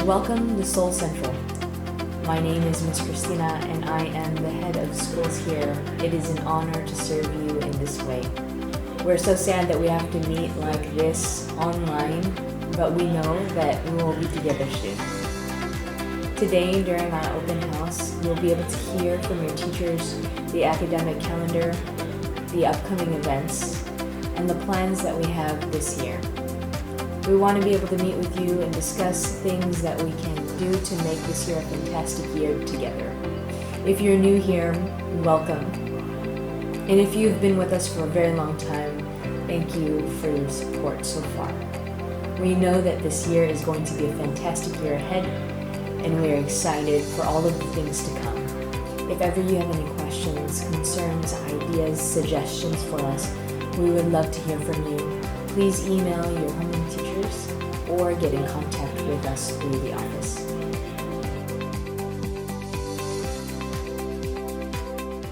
Welcome to Seoul Central. My name is Ms. Christina and I am the head of schools here. It is an honor to serve you in this way. We're so sad that we have to meet like this online, but we know that we will be together soon. Today, during our open house, you'll be able to hear from your teachers the academic calendar, the upcoming events, and the plans that we have this year. We want to be able to meet with you and discuss things that we can do to make this year a fantastic year together. If you're new here, welcome. And if you've been with us for a very long time, thank you for your support so far. We know that this year is going to be a fantastic year ahead, and we are excited for all of the things to come. If ever you have any questions, concerns, ideas, suggestions for us, we would love to hear from you. Please email your homeroom teachers or get in contact with us through the office.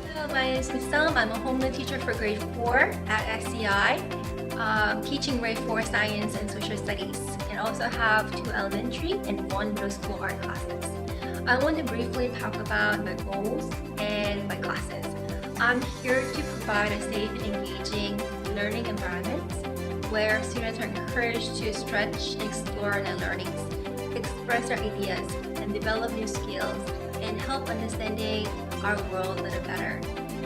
Hello, my name is Kusum. I'm a homeroom teacher for grade 4 at SCI, teaching grade 4 science and social studies, and also have 2 elementary and 1 middle school art classes. I want to briefly talk about my goals and my classes. I'm here to provide a safe and engaging learning environment where students are encouraged to stretch, explore their learnings, express their ideas, and develop new skills, and help understanding our world a little better.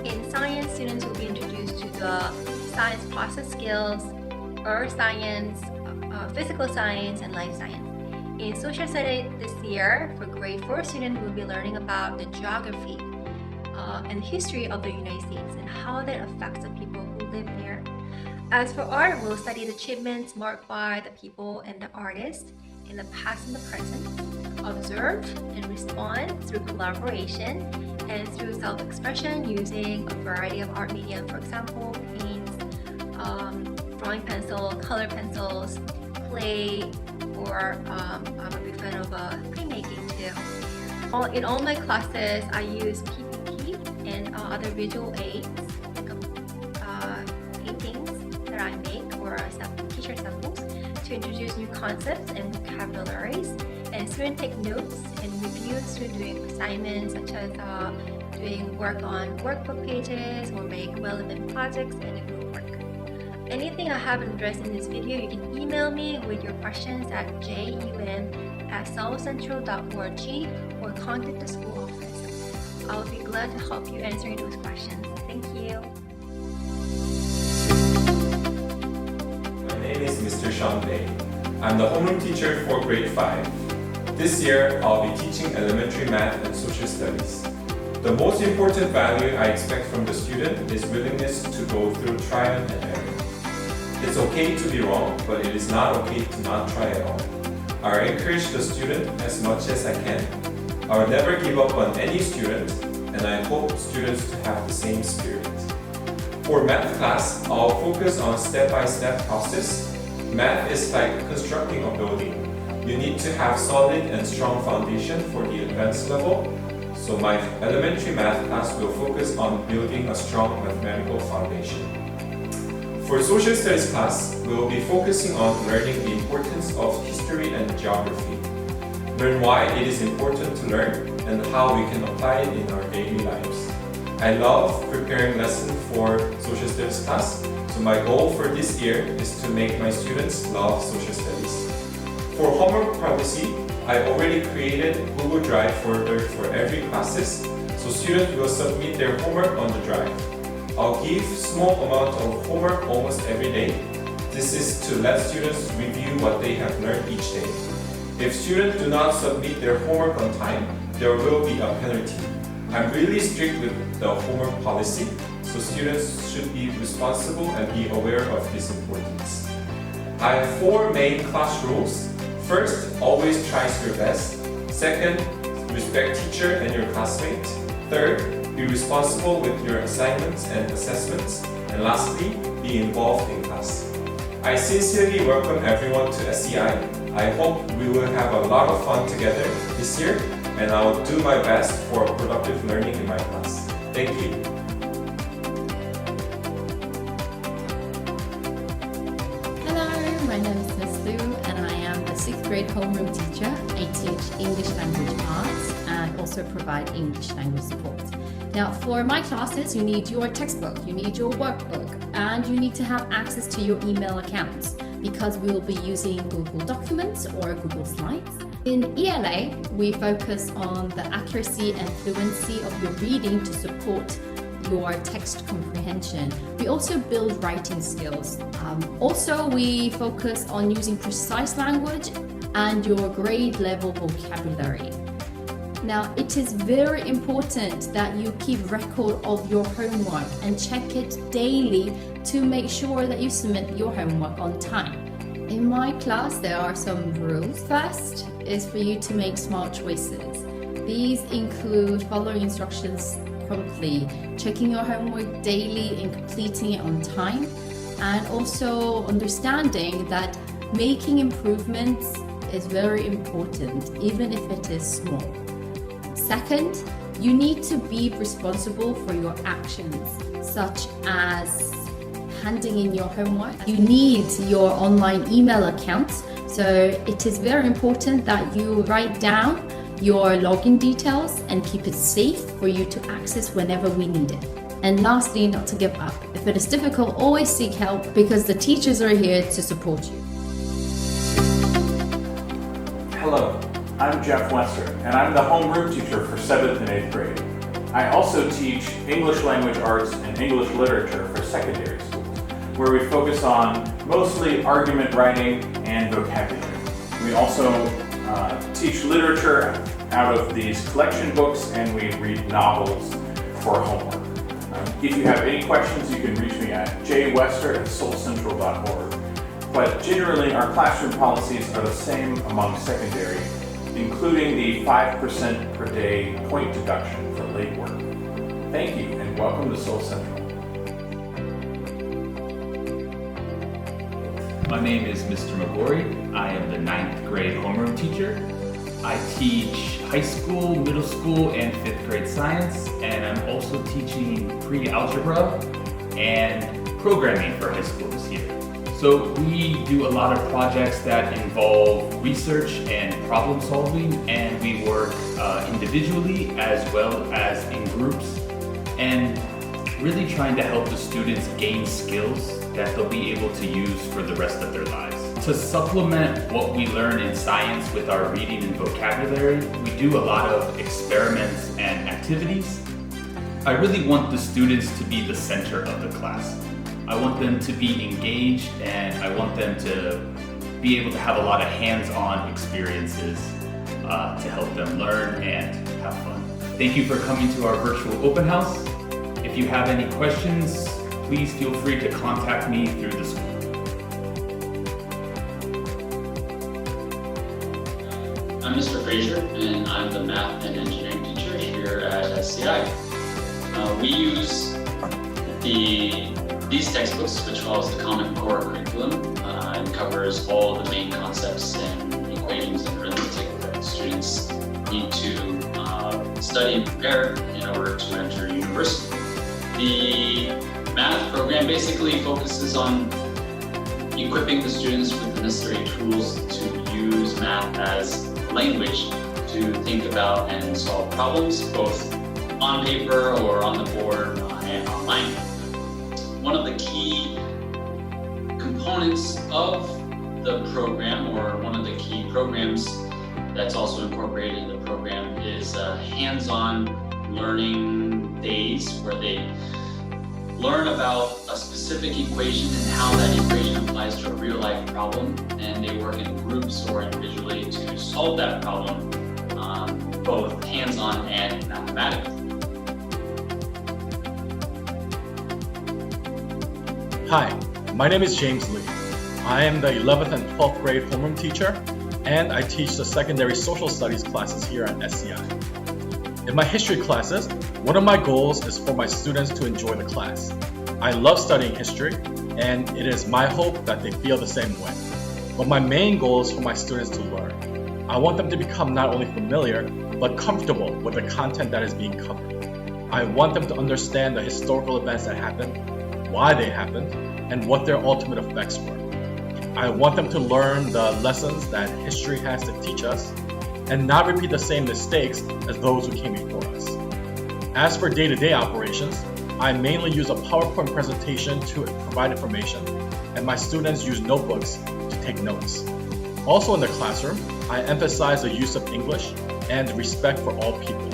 In science, students will be introduced to the science process skills, earth science, physical science, and life science. In social studies this year, for grade 4 students, we'll be learning about the geography and history of the United States and how that affects the people who live there. As for art, we'll study the achievements marked by the people and the artists in the past and the present, observe and respond through collaboration and through self-expression using a variety of art medium, for example, paints, drawing pencil, color pencils, clay, or I'm a big fan of printmaking too. In all my classes, I use PPT and other visual aids, that I make or teacher samples to introduce new concepts and vocabularies, and students take notes and reviews through doing assignments such as doing work on workbook pages or make relevant projects and a group work. Anything I haven't addressed in this video, you can email me with your questions at jum@seoulcentral.org or contact the school office. I'll be glad to help you answering those questions. Thank you. My name is Mr. Sean Bay. I'm the homeroom teacher for grade 5. This year, I'll be teaching elementary math and social studies. The most important value I expect from the student is willingness to go through trial and error. It's okay to be wrong, but it is not okay to not try at all. I encourage the student as much as I can. I will never give up on any student, and I hope students to have the same spirit. For math class, I'll focus on step-by-step process. Math is like constructing a building. You need to have solid and strong foundation for the advanced level. So my elementary math class will focus on building a strong mathematical foundation. For social studies class, we will be focusing on learning the importance of history and geography. Learn why it is important to learn and how we can apply it in our daily lives. I love preparing lessons for social studies class, so my goal for this year is to make my students love social studies. For homework privacy, I already created Google Drive folder for every classes, so students will submit their homework on the drive. I'll give small amount of homework almost every day. This is to let students review what they have learned each day. If students do not submit their homework on time, there will be a penalty. I'm really strict with the homework policy, so students should be responsible and be aware of this importance. I have 4 main class rules. First, always try your best. Second, respect teacher and your classmate. Third, be responsible with your assignments and assessments. And lastly, be involved in class. I sincerely welcome everyone to SCI. I hope we will have a lot of fun together this year, and I will do my best for productive learning in my class. Thank you. Hello, my name is Miss Liu and I am the 6th grade homeroom teacher. I teach English language arts and also provide English language support. Now, for my classes, you need your textbook, you need your workbook, and you need to have access to your email accounts because we will be using Google Documents or Google Slides. In ELA, we focus on the accuracy and fluency of your reading to support your text comprehension. We also build writing skills. Also, we focus on using precise language and your grade level vocabulary. Now, it is very important that you keep record of your homework and check it daily to make sure that you submit your homework on time. In my class, there are some rules. First is for you to make smart choices. These include following instructions promptly, checking your homework daily and completing it on time, and also understanding that making improvements is very important, even if it is small. Second, you need to be responsible for your actions, such as handing in your homework. You need your online email accounts, so it is very important that you write down your login details and keep it safe for you to access whenever we need it. And lastly, not to give up. If it is difficult, always seek help because the teachers are here to support you. Hello, I'm Jeff Wester, and I'm the homeroom teacher for 7th and 8th grade. I also teach English language arts and English literature for secondary schools, where we focus on mostly argument writing and vocabulary. We also teach literature out of these collection books, and we read novels for homework. If you have any questions, you can reach me at jwester@soulcentral.org. But generally, our classroom policies are the same among secondary, including the 5% per day point deduction for late work. Thank you, and welcome to Soul Central. My name is Mr. Magori. I am the 9th grade homeroom teacher. I teach high school, middle school, and 5th grade science, and I'm also teaching pre-algebra and programming for high school this year. So we do a lot of projects that involve research and problem solving, and we work individually as well as in groups, and really trying to help the students gain skills that they'll be able to use for the rest of their lives. To supplement what we learn in science with our reading and vocabulary, we do a lot of experiments and activities. I really want the students to be the center of the class. I want them to be engaged, and I want them to be able to have a lot of hands-on experiences to help them learn and have fun. Thank you for coming to our virtual open house. If you have any questions, please feel free to contact me through the school. I'm Mr. Fraser, and I'm the math and engineering teacher here at SCI. We use these textbooks, which follows the Common Core curriculum and covers all the main concepts and equations and arithmetic that students need to study and prepare in order to enter university. The math program basically focuses on equipping the students with the necessary tools to use math as language to think about and solve problems, both on paper or on the board and online. One of the key components of the program, or one of the key programs that's also incorporated in the program, is hands-on learning days where they learn about a specific equation and how that equation applies to a real-life problem, and they work in groups or individually to solve that problem, both hands-on and mathematically. Hi, my name is James Lee. I am the 11th and 12th grade homeroom teacher, and I teach the secondary social studies classes here at SCI. In my history classes, one of my goals is for my students to enjoy the class. I love studying history, and it is my hope that they feel the same way. But my main goal is for my students to learn. I want them to become not only familiar, but comfortable with the content that is being covered. I want them to understand the historical events that happened, why they happened, and what their ultimate effects were. I want them to learn the lessons that history has to teach us, and not repeat the same mistakes as those who came before us. As for day-to-day operations, I mainly use a PowerPoint presentation to provide information, and my students use notebooks to take notes. Also in the classroom, I emphasize the use of English and respect for all people.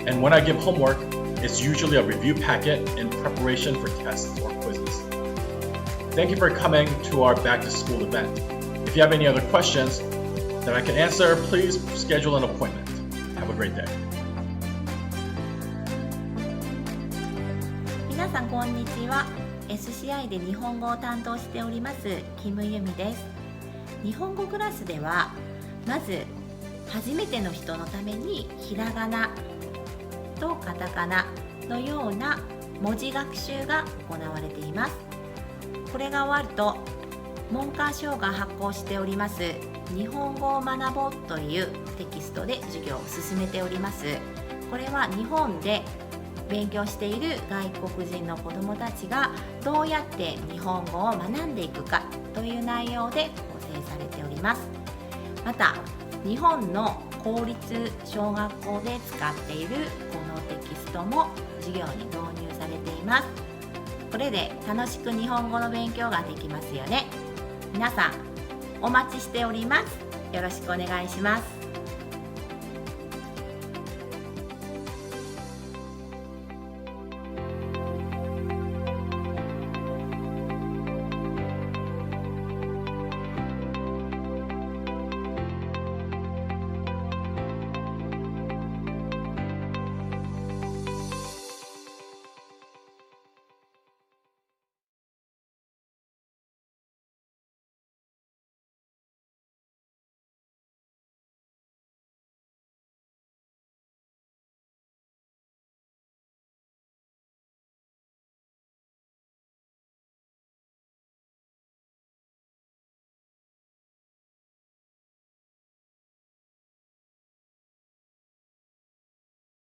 And when I give homework, it's usually a review packet in preparation for tests or quizzes. Thank you for coming to our back to school event. If you have any other questions that I can answer, please schedule an appointment. Have a great day. 皆さんこんにちは。 SCI で日本語を担当しておりますキムユミです。日本語クラスではまず初めての人のためにひらがなとカタカナのような文字学習が行われています。これが終わると文科省が発行しております日本語を学ぼうというテキストで授業を進めております。これは日本で勉強している外国人の子どもたちがどうやって日本語を学んでいくかという内容で構成されております。また日本の公立小学校で使っているこのテキストも授業に導入されています。これで楽しく日本語の勉強ができますよね。皆さんお待ちしております。よろしくお願いします。